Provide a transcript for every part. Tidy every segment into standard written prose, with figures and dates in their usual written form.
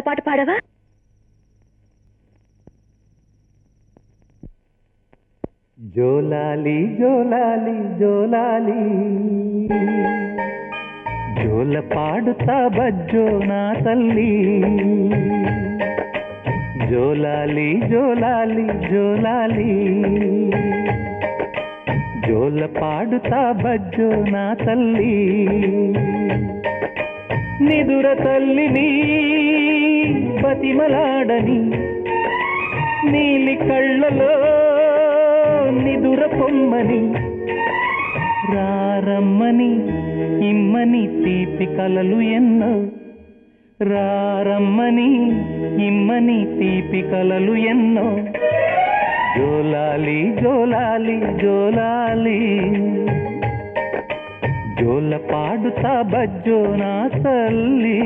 పాట పాడవా? జోలాలి జోలాలి జోలాలి జోల పాడుతా బజ్జో నా తల్లి. జోలాలి జోలాలి జోలాలి జోల పాడుతా బజ్జో నా తల్లి. నిదుర తల్లిని బతిమలాడని నీలి కళ్ళలో నిదుర పొమ్మని రారమ్మని ఇమ్మని తీపి కలలు ఎన్నో. రారమ్మని ఇమ్మని తీపి కలలు ఎన్నో. జోలాలి జోలాలి జోలాలి జోల పాడుతా బజ్జో నా తల్లి.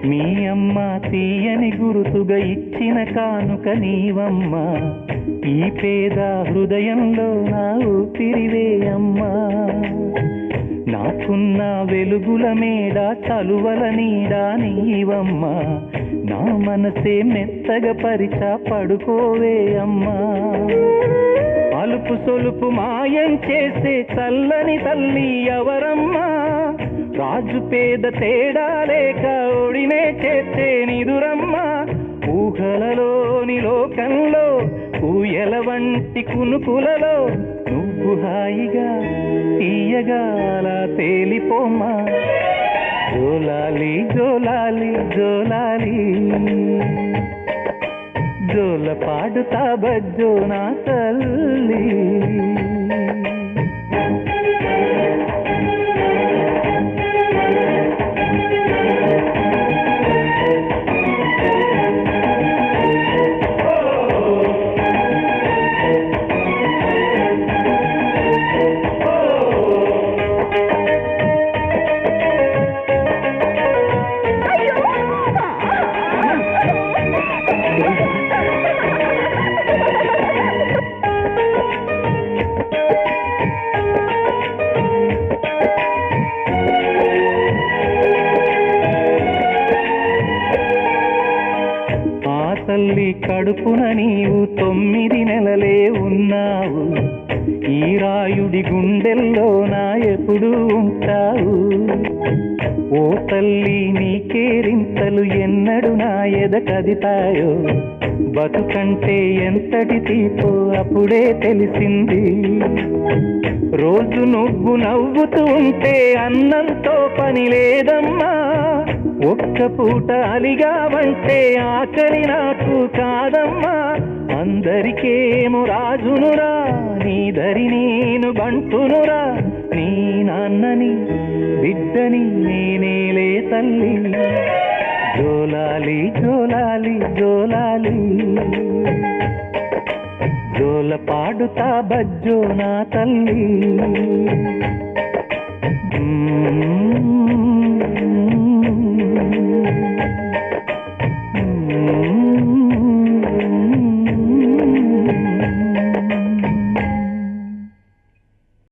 మీ అమ్మ తీయని గురుతుగా ఇచ్చిన కానుక నీవమ్మ. ఈ పేద హృదయంలో నా ఊపిరివే అమ్మా. నాకున్న వెలుగుల మేడ చలువల నీడా నీవమ్మ. నా మనసే మెత్తగా పరిచా పడుకోవే అమ్మా. అలుపు సొలుపు మాయం చేసే చల్లని తల్లి ఎవరమ్మా. రాజు పేద తేడా లేక ఒడినే చేసే నిదురమ్మ. ఊహలలోని లోకంలో ఊయల వంటి కునుకులలో నువ్వు హాయిగా తీయగా అలా తేలిపోమ్మా. జోలాలి జోలాలి జోలాలి జోల పాడుతా బజ్జో నా తల్లి. తల్లి కడుపున నీవు 9 నెలలే ఉన్నావు. ఈ రాయుడి గుండెల్లో నా ఎప్పుడు ఉంటావు. ఓ తల్లి నీకేరింతలు ఎన్నడు నా ఎద కదితాయో. బతుకంటే ఎంతటి తీపో అప్పుడే తెలిసింది. రోజు నువ్వు నవ్వుతూ ఉంటే అన్నంతో పని లేదమ్మా. ఒక్క పూట అలిగావంటే ఆకలి నాకు కాదమ్మా. అందరికేమో రాజునురా, నీ దరి నేను బంటునురా. నీ నాన్నని బిడ్డని నేనేలే తల్లి. జోలాలి జోలాలి జోలాలి జోల పాడుతా బజ్జో నా తల్లి.